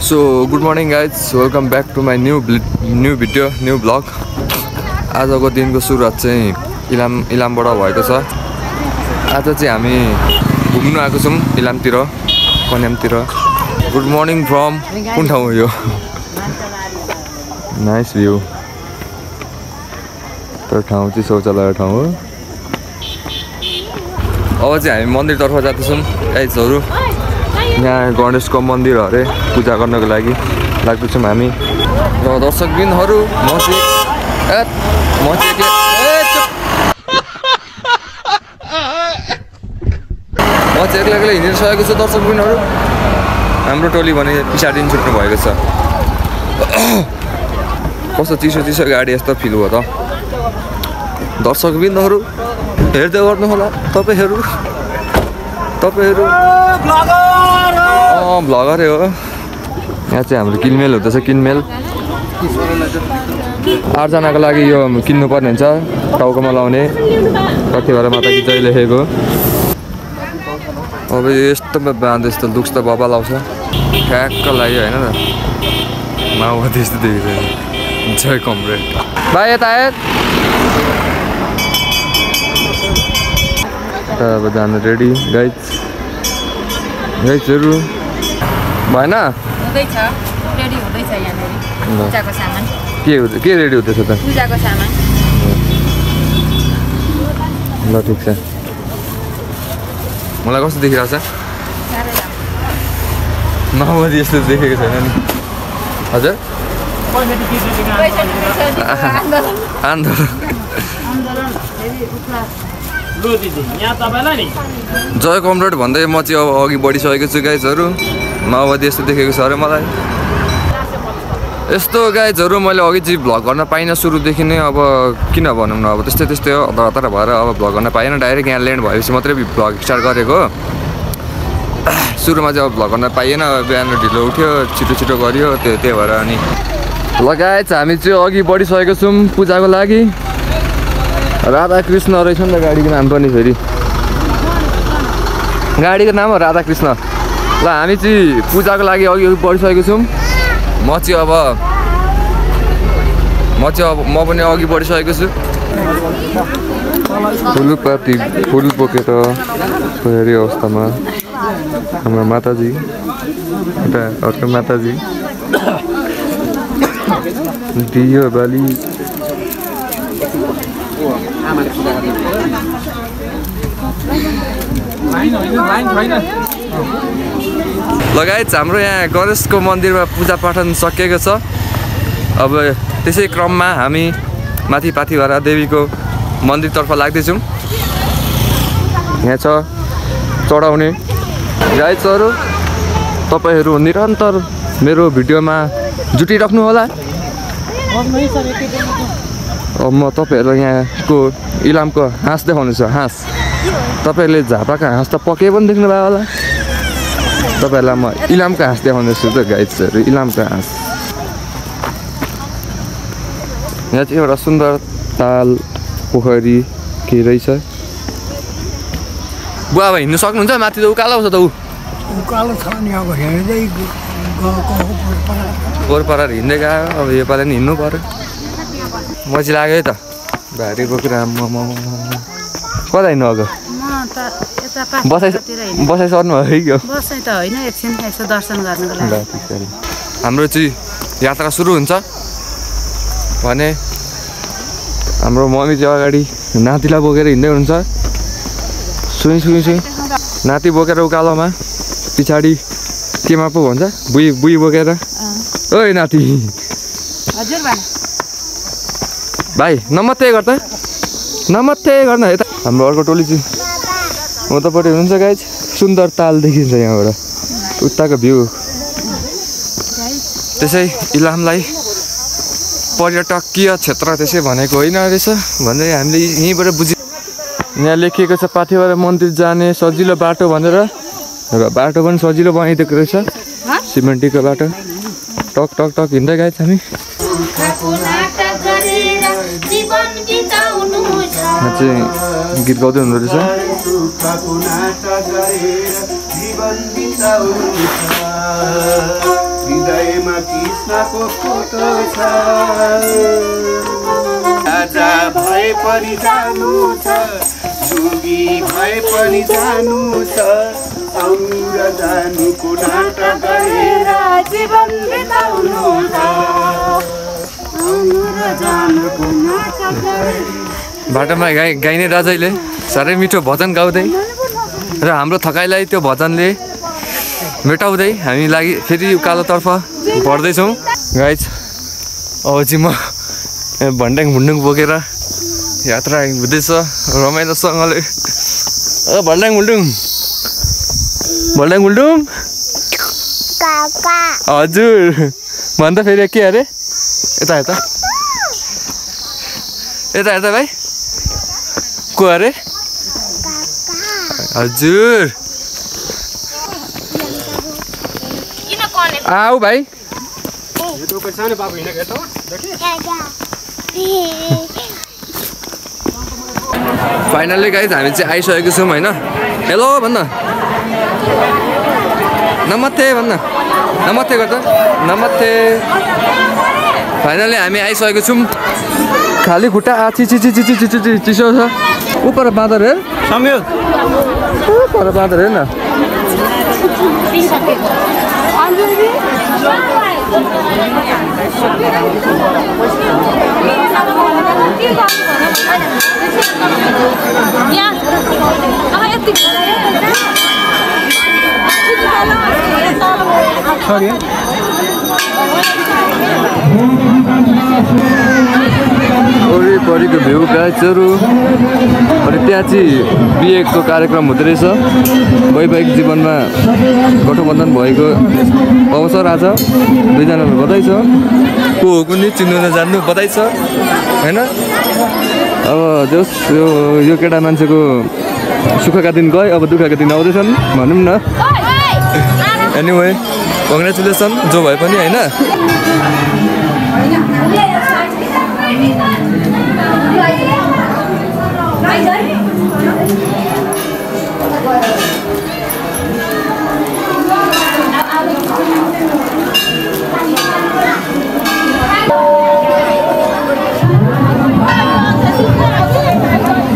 So good morning guys, welcome back to my new video, new vlog. आजको दिनको सुरुवात चाहिँ इलामबाट भएको छ। आज चाहिँ हामी घुम्न आएको छौं इलामतिर, कन्यामतिर। गुड मर्निङ फ्रम कुन ठाउँ हो यो? Nice view. त्यो ठाउँ चाहिँ शौचालय ठाउँ हो। अब चाहिँ हामी मन्दिरतर्फ जाँदैछौँ गाइजहरु। यहाँ गणेशको मन्दिर अरे पूजा गर्नको लागि लाग्दैछौँ हामी। र दर्शकबिनहरु म चाहिँ एक्लै हिँडिसकेको छु। दर्शकबिनहरु हाम्रो टोली भने पछाडि छुट्नु भएको छ। कस्तो चिसो गाडी यस्तो फिल भयो त। दर्शकबिनहरु हेर्दै गर्नु होला तपाईहरु ब्लगर हो। यहाँ चाहिँ हाम्रो किनमेल हुँदैछ। किनमेल 8 जनाको लागि यो किन्नु पर्ने हुन्छ टाउकोमा लाउने। कति भएर माताकी जय लेखेको। अब यस्तोमा बाँधे जस्तो लुक्स त बाबा लाउँछ। ठ्याक्क लाग्यो हैन त। माओवादी जस्तो देखिरहेको। जय कमरेड। बाइ यता अब जानु रेडी गाइजहरु भएन? हुँदैछ, रेडी हुँदैछ यहाँनेरि पूजाको सामान। के रेडी हुँदैछ त? पूजाको सामान। ल ठीक छ। मलाई कस्तो देखिरहेको छ? माओवादी यस्तो देखेको छैन नि। हजुर आन्दोलन जय कमरेड भन्दै म चाहिँ अब अघि बढिसकेको छु गाइजहरु। माओवादी यस्तो देखेको छ अरे मलाई। यस्तो गाइजहरु मैले अघि चाहिँ भ्लग गर्न पाइनँ सुरुदेखि नै। अब किन भनौँ न, अब त्यस्तै हो हतार भएर अब भ्लग गर्न पाइनँ। डाइरेक्ट यहाँ ल्यान्ड भएपछि मात्रै भ्लग स्टार्ट गरेको। सुरुमा चाहिँ अब भ्लग गर्न पाइएन। बिहान ढिलो उठ्यो, छिटो गरियो, त्यही भएर। अनि ल गाइज हामी चाहिँ अघि बढिसकेको छौँ पूजाको लागि। राधाकृष्ण रहेछ नि त गाडीको नाम पनि। फेरि गाडीको नाम हो राधाकृष्ण। ल हामी चाहिँ पूजाको लागि अघि बढिसकेको छौँ। म पनि अघि बढिसकेको छु। फुलपाती फुल बोकेर हेरी अवस्थामा हाम्रो माताजी, एउटा अर्को माताजी, दियो बाली। लगायत हाम्रो यहाँ गणेशको मन्दिरमा पूजा पाठन सकिएको छ। अब त्यसै क्रममा हामी माथि पाथिभरा देवीको मन्दिरतर्फ लाग्दैछौँ। यहाँ छ चढाउने। गाइजहरु तपाईहरु निरन्तर मेरो भिडियोमा जुटिराख्नु होला। अब म तपाईहरुलाई यहाँको इलामको हाँस देखाउनु छ। हाँस तपाईहरुले झापाको हाँस त पके पनि देख्नु भयो होला। तपाईहरुलाई म इलामको हाँस देखाउँदैछु त गाइजहरु। इलामको हाँस यहाँ चाहिँ एउटा सुन्दर ताल पोखरी के रहेछ। बुवा अब हिँड्नु सक्नुहुन्छ? माथि त उकालो आउँछ त। उकालो छ नि अब हेर्दै गोरपारा हिँड्दै गयो। अब यो पालि नि हिँड्नु पर्यो। मजी लाग्यो है त भारी बोकेर। कता हिँड्नु अब? बसाइ सर्नु भयो कि? बसाइ त होइन, एकछिन यसो दर्शन गर्नको लागि। हाम्रो चाहिँ यात्रा सुरु हुन्छ भने हाम्रो मम्मी चाहिँ अगाडि नातिलाई बोकेर हिँड्दै हुन्छ। सुई नाति बोकेर उकालोमा, पछाडि केमा पो भन्छ बुई बोकेर। ओइ नाति। हजुर भाइ नमस्ते गर्दा गर्न यता हाम्रो अर्को टोली चाहिँ उतापट्टि हुनुहुन्छ गाइज। सुन्दर ताल देखिन्छ यहाँबाट उताको भ्यू। त्यसै इलामलाई पर्यटकीय क्षेत्र त्यसै भनेको होइन रहेछ भन्दै हामीले यहीँबाट बुझ्यौँ। यहाँ लेखिएको छ पाथिभरा मन्दिर जाने सजिलो बाटो भनेर। र बाटो पनि सजिलो बनाइदिएको रहेछ, सिमेन्टको बाटो। टक टक टक हिँड्दै गाइज हामी। यहाँ चाहिँ गीत गाउँदै हुँदो रहेछ। कृष्णको फोटो छ राजा भए पनि जानु छ जोगी भए पनि जानु छ आउनु र जानुको नाटक गरेर जीवन बिताउनु छ आउनु र जानुको नाटक गरेर बाटोमा गाइने राजाले साह्रै मिठो भजन गाउँदै र हाम्रो थकाइलाई त्यो भजनले मेटाउँदै हामी लागि फेरि उकालोतर्फ बढ्दैछौँ गाइज। अब चाहिँ म भन्ड्याङ भुन्डुङ बोकेर यात्रा हुँदैछ रमाइलोसँगले। भन्ड्याङ भुन्डुङ हजुर भन् त फेरि के अरे यता हेर्दा भाइ को अरे हजुर आऊ भाइ फाइनल्ली गाइज हामी चाहिँ आइसकेको छौँ होइन। हेलो भन्न नमस्ते भन्न नमस्ते गर्दा नमस्ते। फाइनल्ली हामी आइसकेको छौँ। खाली खुट्टा चिसो छ। उपर बाँदर हेर संयोग पर बाँदर हेर न। वरिपरिको भ्यू गाइजहरू। अनि त्यहाँ चाहिँ बिहेको कार्यक्रम हुँदो रहेछ। वैवाहिक जीवनमा गठबन्धन भएको अवसर आज दुईजनालाई बधाई छ। को हो कुनै चिन्नु नजान्नु बधाई छ होइन। अब जस यो केटा मान्छेको सुखका दिन गए अब दुःखका दिन आउँदैछन् भनौँ न। एनिवे कङ्ग्रेचुलेसन जो भए पनि होइन।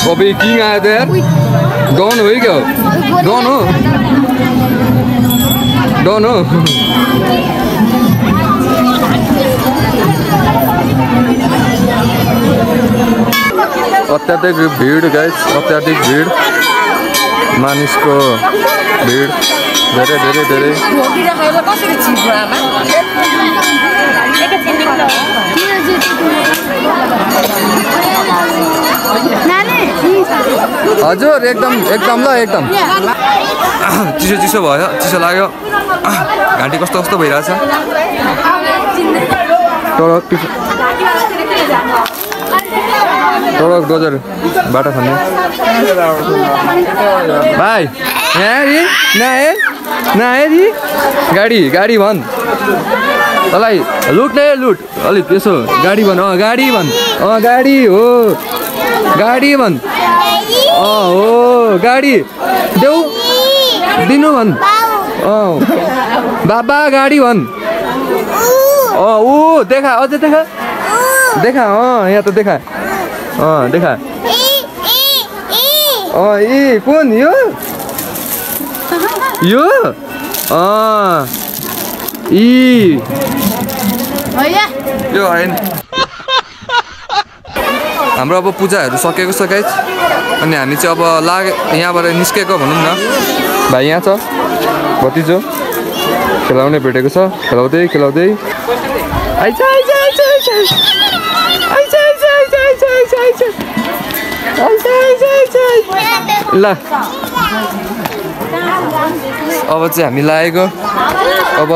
Bobby King out there. Gone, where you go? Gone, no. Don't know. अत्याधिक भीड़ गाइस, अत्याधिक भीड़ मानिसको भीड़ धेरै धेरै धेरै। हजुर एकदम एकदम ल एकदम चिसो चिसो भयो, चिसो लाग्यो। घाँटी कस्तो कस्तो भइरहेछ। टोडक डोजर बाटो खन्ने भाइ यहाँ नहेरी गाडी गाडी भन् तँलाई लुट नै लुट अलिक त्यसो गाडी भन्। गाडी भन् गाडी हो गाडी भन् हो गाडी देऊ दिनु भन् बाबा गाडी भन् ऊ देखा अझै देखा देखा यहाँ त देखा देखा ए कुन यो यो यो होइन। हाम्रो अब पूजाहरू सकेको छ गाइस। अनि हामी चाहिँ अब यहाँबाट निस्केको भनौँ न। भाइ यहाँ छ भतिजो खेलाउने भेटेको छ। खेलाउँदै खेलाउँदै आइज आइज आइज आइज आइज आइज आइज आइज आइज आइज आइज आइज ल अब चाहिँ हामी लागेको। अब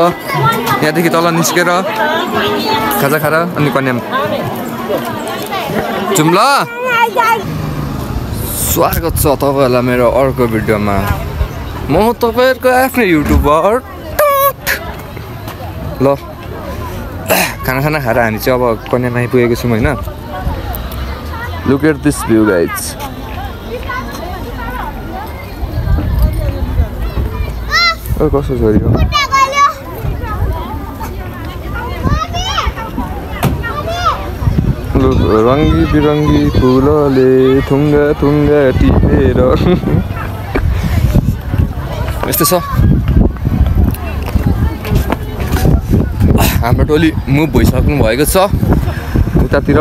यहाँदेखि तल निस्केर खाजा खाएर अनि कन्याम जाउँ ल। स्वागत छ तपाईँहरूलाई मेरो अर्को भिडियोमा। म तपाईँहरूको आफ्नै युट्युबर ल। खाना खाएर हामी चाहिँ अब कन्यामा आइपुगेको छौँ होइन। Look at this view guys. कस्तो छोरी हो रङ्गी बिरङ्गी फुलले थुङ्गा थुङ्गा टिपेर यस्तो छ हाम्रो टोली मुभ भइसक्नु भएको छ उतातिर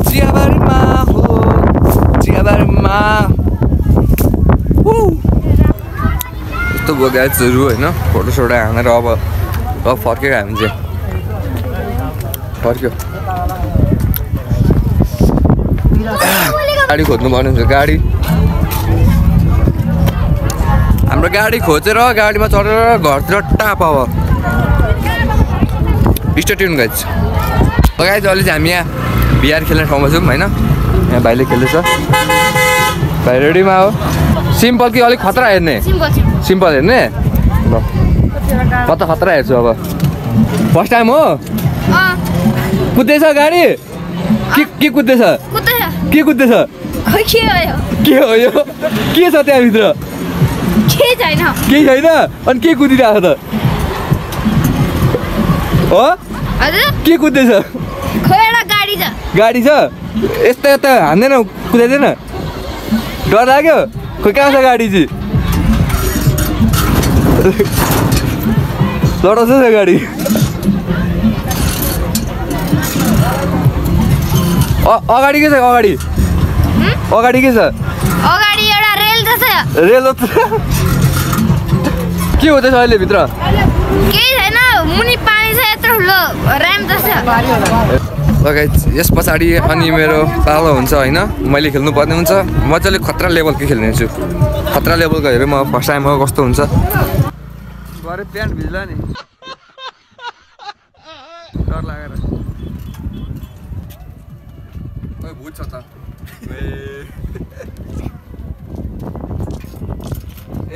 चियाबारीमा हो चियाबारीमा यस्तो भयो गाइजहरू होइन फोटोसोटो हानेर अब फर्केर हामी चाहिँ फर्क्यो गाडी खोज्नु पर्ने हुन्छ गाडी हाम्रो गाडी खोजेर गाडीमा चढेर घरतिर टाप अब स्टेट्युन गाइज गाइज अहिले चाहिँ हामी यहाँ बिहार खेल्ने ठाउँमा छौँ होइन यहाँ भाइले खेल्दैछ भाइ रेडीमा हो सिम्पल कि अलिक खतरा हेर्ने सिम्पल हेर्ने ल कता खतरा हेर्छु अब फर्स्ट टाइम हो कुद्दैछ गाडी के कुद्दैछ के कुद्दैछ के हो यो के छ त्यहाँभित्र केही छैन अनि के कुदिरहेको त हो के कुद्दैछ गाडी छ यता यता हान्दैन कुदाइँदैन डर लाग्यो खोइ कहाँ छ गाडी चाहिँ लडाउँछ गाडी अगाडि के छ अगाडि के छ अगाडि एउटा रेल छ रेल के हुँदैछ अहिले भित्र केही छैन मुनि पानी छ यत्रो ठुलो र्याम जस्तो यस पछाडि अनि मेरो पालो हुन्छ होइन मैले खेल्नु पर्ने हुन्छ मजाले खतरा लेभलकै खेल्ने छु खतरा लेभलको हेरेँ म फर्स्ट टाइम हो कस्तो हुन्छ भरे प्यान्ट भिज्ला नि डर लागेर भुत छ त ए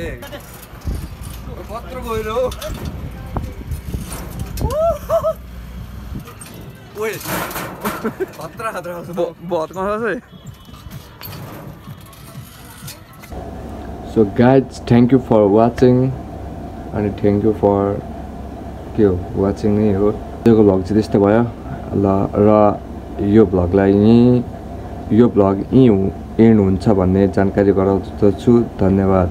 पत्र गएर हो ओए खतरा बहुत कौन सा so guys thank you for watching अनि थ्याङ्क यू फर के हो वाचिङ नै हो योको भ्लग चाहिँ त्यस्तै भयो ल र यो भ्लग यहीँ एन्ड हुन्छ भन्ने जानकारी गराउँदछु धन्यवाद